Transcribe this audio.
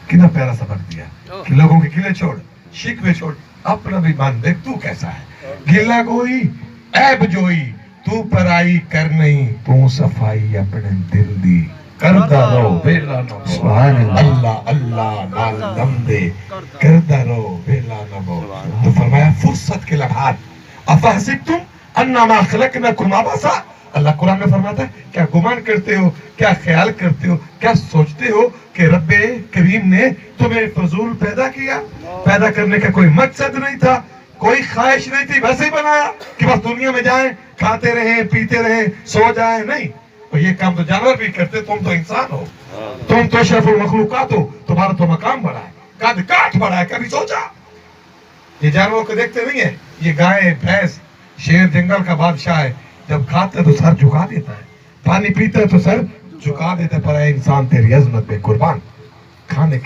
कितना प्यारा सबक दिया कि लोगों के गिले छोड़, शिकवे छोड़, अपना भी मान देख तू कैसा है। गिला कोई ऐब जोई, तू पराई कर नहीं, तू सफाई अपने दिल दी करदा रहो वेला न बो। सुभान अल्लाह अल्लाह नाल दम दे करदा रहो वेला न बो। तो फरमाया फुर्सत के लम्हात, अफहसिबतुम अन्नमा खलकनाकुम अबसा। अल्लाह कुरान में फरमाता है क्या गुमान करते हो, क्या ख्याल करते हो, क्या सोचते हो कि रब्बे करीम ने तुम्हें फजूल पैदा किया? पैदा करने का कोई मकसद नहीं था, कोई ख्वाहिश नहीं थी, वैसे ही बनाया कि बस दुनिया में जाएं, खाते रहें, पीते रहें, सो जाएं? नहीं, तो ये काम तो जानवर भी करते, तुम तो इंसान हो, तुम तो अशरफुल मखलूकात हो, तुम्हारा तो मकाम बड़ा है, कद काठ बड़ा है। कभी सोचा? ये जानवरों को देखते नहीं है, ये गाय भैंस शेर जंगल का बादशाह है, जब खाता है तो सर झुका देता है, पानी पीता है तो सर झुका देता है, पर इंसान तेरी अजमत पे कुर्बान खाने